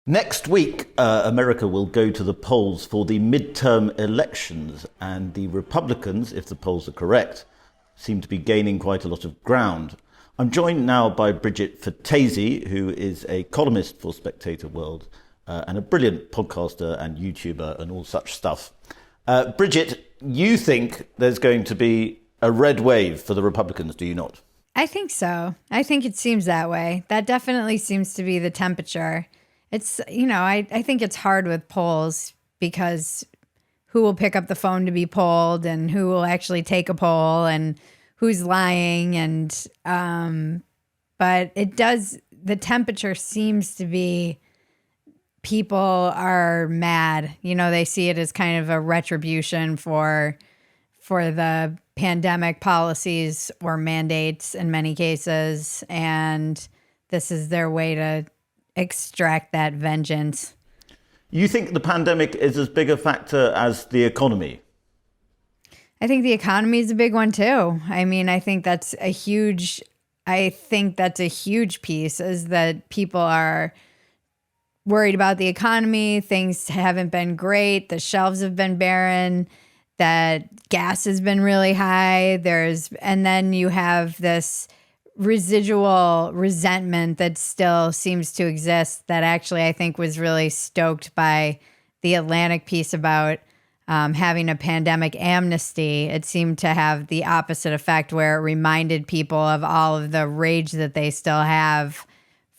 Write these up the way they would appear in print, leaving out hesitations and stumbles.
Next week, America will go to the polls for the midterm elections, and the Republicans, if the polls are correct, seem to be gaining quite a lot of ground. I'm joined now by Bridget Phetasy, who is a columnist for Spectator World and a brilliant podcaster and YouTuber and all such stuff. Bridget, you think there's going to be a red wave for the Republicans, do you not? I think so. I think it seems that way. That definitely seems to be the temperature. It's, I think it's hard with polls because who will pick up the phone to be polled and who will actually take a poll and who's lying. But the temperature seems to be people are mad. They see it as kind of a retribution for the pandemic policies or mandates in many cases. And this is their way to extract that vengeance. You think the pandemic is as big a factor as the economy? I think the economy is a big one too. I mean, I think that's a huge piece, is that people are worried about the economy. Things haven't been great. The shelves have been barren. That gas has been really high. And then you have this residual resentment that still seems to exist that actually I think was really stoked by the Atlantic piece about having a pandemic amnesty. It seemed to have the opposite effect, where it reminded people of all of the rage that they still have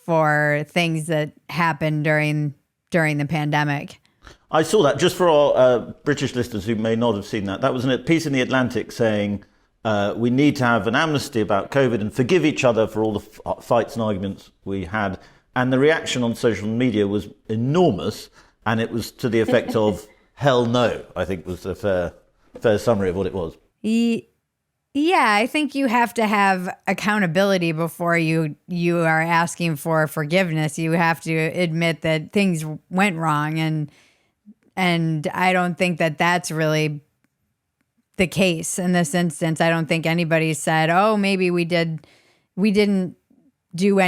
for things that happened during the pandemic. I saw that. Just for our British listeners who may not have seen that, that was a piece in the Atlantic saying we need to have an amnesty about COVID and forgive each other for all the fights and arguments we had. And the reaction on social media was enormous, and it was to the effect of hell no, I think was a fair summary of what it was. Yeah, I think you have to have accountability before you are asking for forgiveness. You have to admit that things went wrong, and I don't think that that's really the case in this instance. I don't think anybody said, "Oh, maybe we didn't do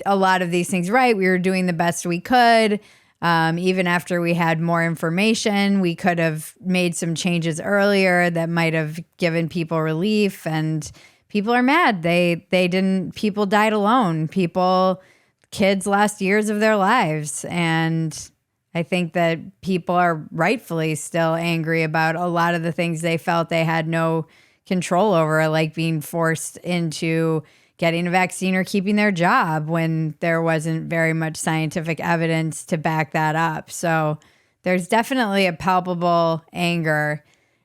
a lot of these things right. We were doing the best we could. Even after we had more information, we could have made some changes earlier that might have given people relief." And people are mad. People died alone. Kids lost years of their lives. And I think that people are rightfully still angry about a lot of the things they felt they had no control over, like being forced into getting a vaccine or keeping their job when there wasn't very much scientific evidence to back that up. So there's definitely a palpable anger.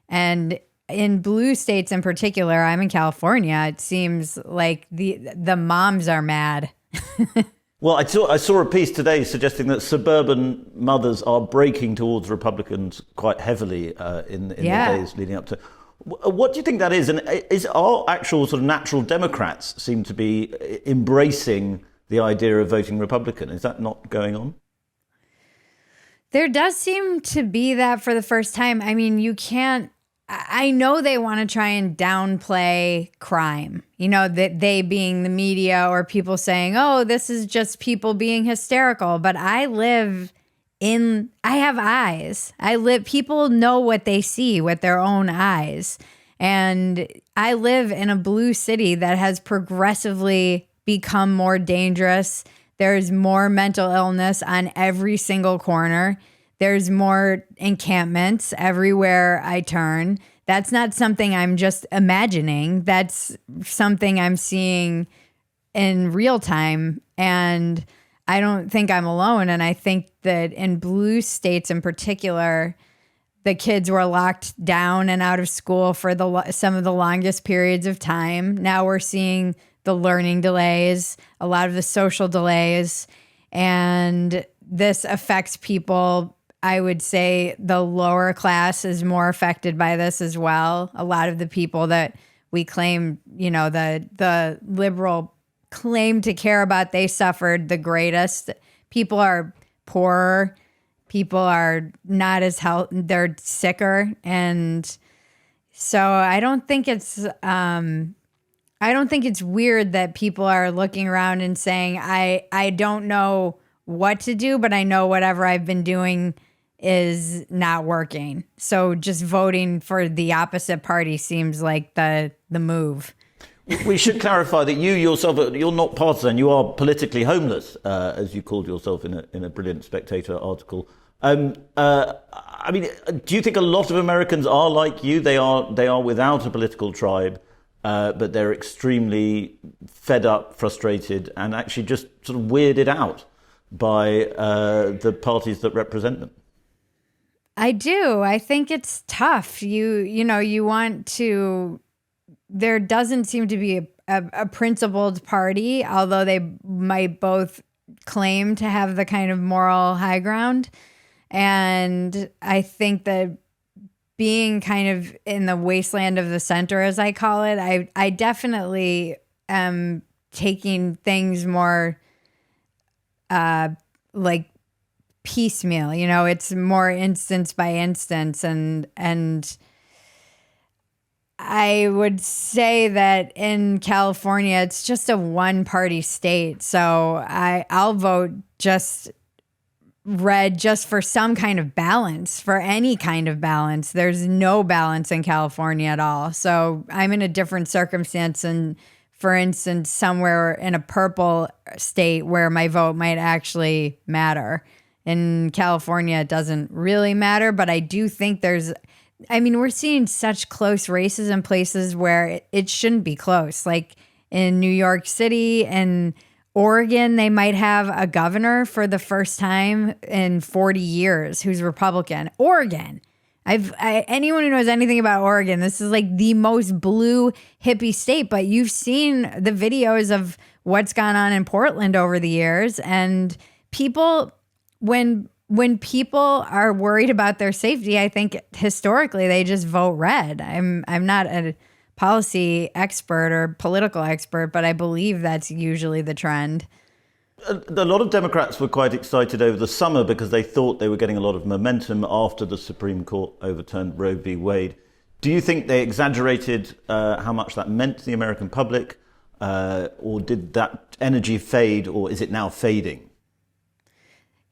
And in blue states in particular, I'm in California, it seems like the moms are mad. Well, I saw a piece today suggesting that suburban mothers are breaking towards Republicans quite heavily in the days leading up to. What do you think that is? And is our actual sort of natural Democrats seem to be embracing the idea of voting Republican? Is that not going on? There does seem to be that for the first time. I mean, I know they want to try and downplay crime, that they being the media or people saying, "Oh, this is just people being hysterical." But I have eyes. People know what they see with their own eyes. And I live in a blue city that has progressively become more dangerous. There's more mental illness on every single corner. There's more encampments everywhere I turn. That's not something I'm just imagining. That's something I'm seeing in real time. And I don't think I'm alone. And I think that in blue states in particular, the kids were locked down and out of school for some of the longest periods of time. Now we're seeing the learning delays, a lot of the social delays. And this affects people. I would say the lower class is more affected by this as well. A lot of the people that we claim, the liberal claim to care about, they suffered the greatest. People are poorer. People are not as healthy. They're sicker. And so I don't think it's weird that people are looking around and saying, I don't know what to do, but I know whatever I've been doing is not working. So just voting for the opposite party seems like the move. We should clarify that you yourself, you're not partisan, you are politically homeless, as you called yourself in a brilliant Spectator article. I mean, do you think a lot of Americans are like you? They are without a political tribe, but they're extremely fed up, frustrated, and actually just sort of weirded out by the parties that represent them. I do. I think it's tough. You want to. There doesn't seem to be a principled party, although they might both claim to have the kind of moral high ground. And I think that being kind of in the wasteland of the center, as I call it, I definitely am taking things more like piecemeal. It's more instance by instance, and I would say that in California, it's just a one-party state. So I'll vote just red just for some kind of balance, for any kind of balance. There's no balance in California at all. So I'm in a different circumstance, and for instance, somewhere in a purple state where my vote might actually matter. In California, it doesn't really matter, but I do think we're seeing such close races in places where it shouldn't be close. Like in New York City and Oregon, they might have a governor for the first time in 40 years who's Republican. Oregon. Anyone who knows anything about Oregon, this is like the most blue hippie state, but you've seen the videos of what's gone on in Portland over the years, and people, when people are worried about their safety, I think historically they just vote red. I'm not a policy expert or political expert, but I believe that's usually the trend. A lot of Democrats were quite excited over the summer because they thought they were getting a lot of momentum after the Supreme Court overturned Roe v. Wade. Do you think they exaggerated how much that meant to the American public, or did that energy fade, or is it now fading?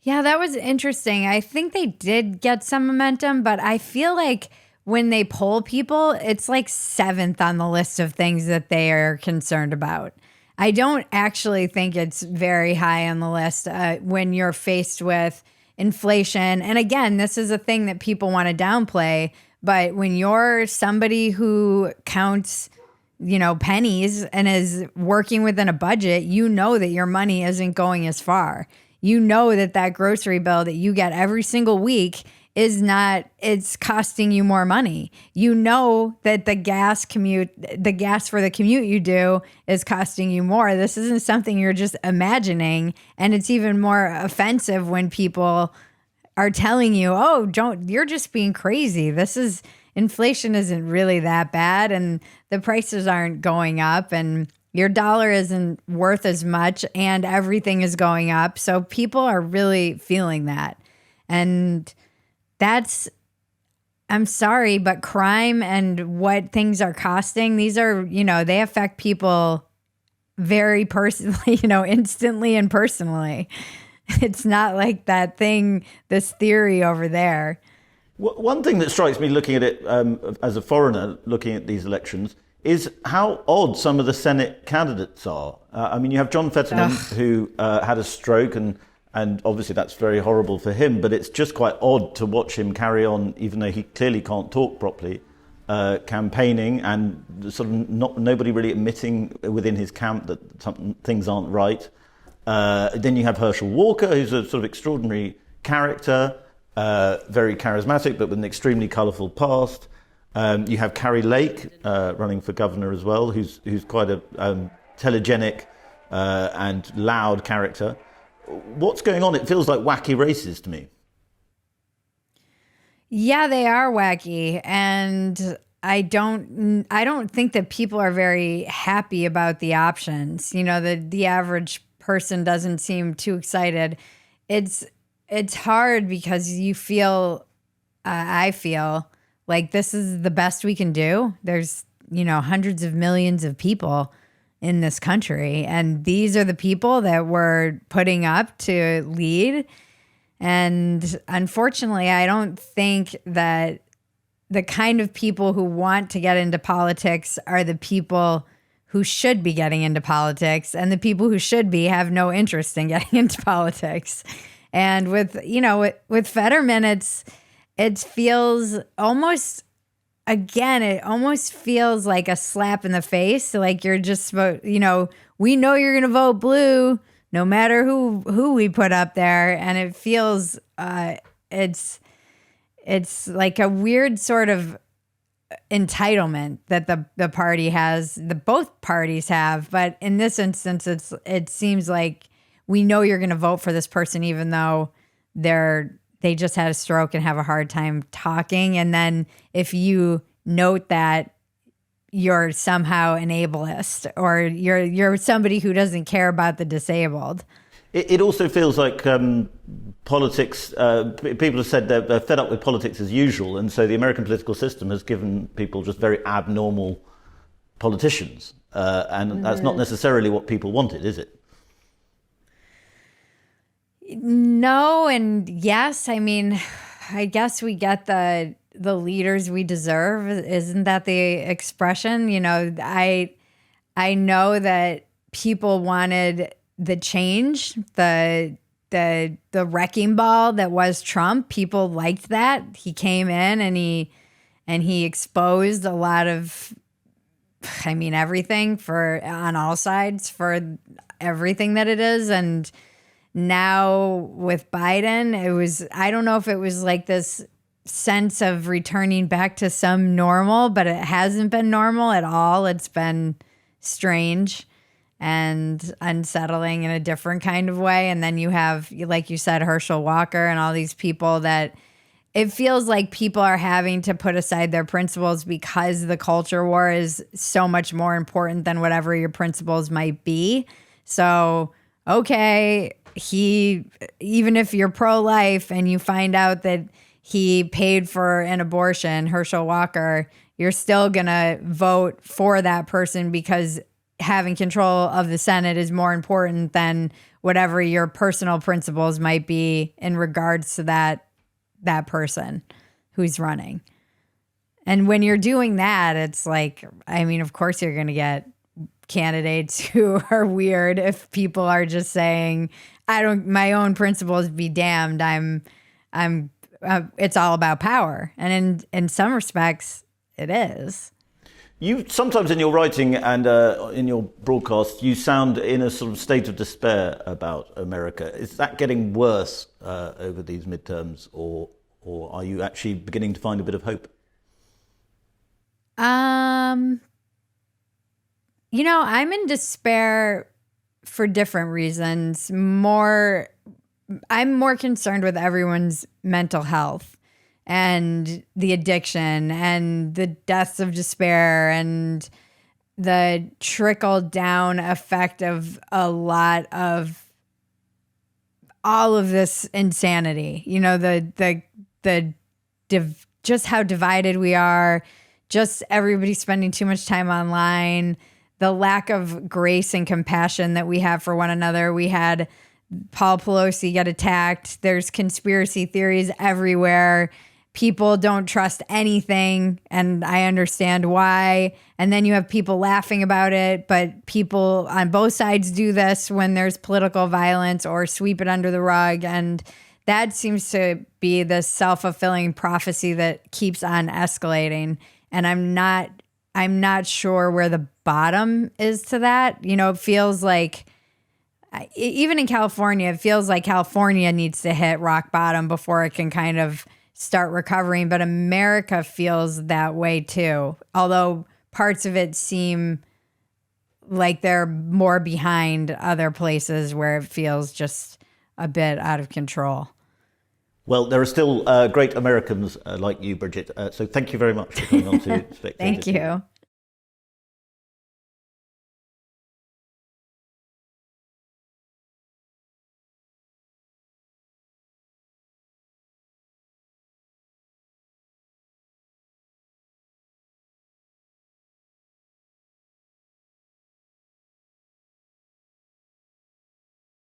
Yeah, that was interesting. I think they did get some momentum, but I feel like when they poll people, it's like 7th on the list of things that they are concerned about. I don't actually think it's very high on the list when you're faced with inflation. And again, this is a thing that people want to downplay, but when you're somebody who counts, pennies and is working within a budget, you know that your money isn't going as far. You know that grocery bill that you get every single week it's costing you more money. You know that the gas for the commute you do is costing you more. This isn't something you're just imagining. And it's even more offensive when people are telling you, you're just being crazy. Inflation isn't really that bad, and the prices aren't going up, and your dollar isn't worth as much, and everything is going up. So people are really feeling that. And I'm sorry, but crime and what things are costing, these are, they affect people very personally, instantly and personally. It's not like that thing, this theory over there. One thing that strikes me looking at it as a foreigner, looking at these elections, is how odd some of the Senate candidates are. You have John Fetterman, who had a stroke, and obviously that's very horrible for him, but it's just quite odd to watch him carry on, even though he clearly can't talk properly, campaigning, and sort of nobody really admitting within his camp that things aren't right. Then you have Herschel Walker, who's a sort of extraordinary character, very charismatic, but with an extremely colourful past. You have Carrie Lake running for governor as well, who's quite a telegenic and loud character. What's going on? It feels like wacky races to me. Yeah, they are wacky, and I don't think that people are very happy about the options. The average person doesn't seem too excited. It's hard because you feel, I feel like this is the best we can do. There's hundreds of millions of people in this country. And these are the people that we're putting up to lead. And unfortunately, I don't think that the kind of people who want to get into politics are the people who should be getting into politics, and the people who should be have no interest in getting into politics. And with Fetterman, it feels almost, again, it almost feels like a slap in the face. Like you're just, we know you're going to vote blue no matter who we put up there. And it feels, it's like a weird sort of entitlement that the party has, that both parties have. But in this instance, it seems like we know you're going to vote for this person, even though they just had a stroke and have a hard time talking. And then if you note that, you're somehow an ableist, or you're somebody who doesn't care about the disabled. It also feels like politics, people have said they're fed up with politics as usual, and so the American political system has given people just very abnormal politicians, and that's not necessarily what people wanted, is it? No and yes. I mean, I guess we get the leaders we deserve. Isn't that the expression? I know that people wanted the change, the wrecking ball that was Trump. People liked that. He came in and he exposed a lot of, everything on all sides for everything that it is. And now with Biden, I don't know if it was like this sense of returning back to some normal, but it hasn't been normal at all. It's been strange and unsettling in a different kind of way. And then you have, like you said, Herschel Walker and all these people that it feels like people are having to put aside their principles because the culture war is so much more important than whatever your principles might be. So, okay, even if you're pro-life and you find out that he paid for an abortion, Herschel Walker, you're still going to vote for that person because having control of the Senate is more important than whatever your personal principles might be in regards to that person who's running. And when you're doing that, it's like, of course you're going to get candidates who are weird if people are just saying, my own principles be damned. It's all about power. And in some respects, it is. You sometimes in your writing and in your broadcast, you sound in a sort of state of despair about America. Is that getting worse over these midterms, or are you actually beginning to find a bit of hope? I'm in despair for different reasons. I'm more concerned with everyone's mental health and the addiction and the deaths of despair and the trickle down effect of a lot of all of this insanity. Just how divided we are, just everybody spending too much time online, the lack of grace and compassion that we have for one another. We had Paul Pelosi get attacked. There's conspiracy theories everywhere. People don't trust anything, and I understand why. And then you have people laughing about it, but people on both sides do this when there's political violence or sweep it under the rug. And that seems to be the self-fulfilling prophecy that keeps on escalating. And I'm not sure where the bottom is to that. It feels like, even in California, it feels like California needs to hit rock bottom before it can kind of start recovering. But America feels that way too, although parts of it seem like they're more behind other places where it feels just a bit out of control. Well, there are still great Americans like you, Bridget. So thank you very much for coming on to Spectator. Thank you.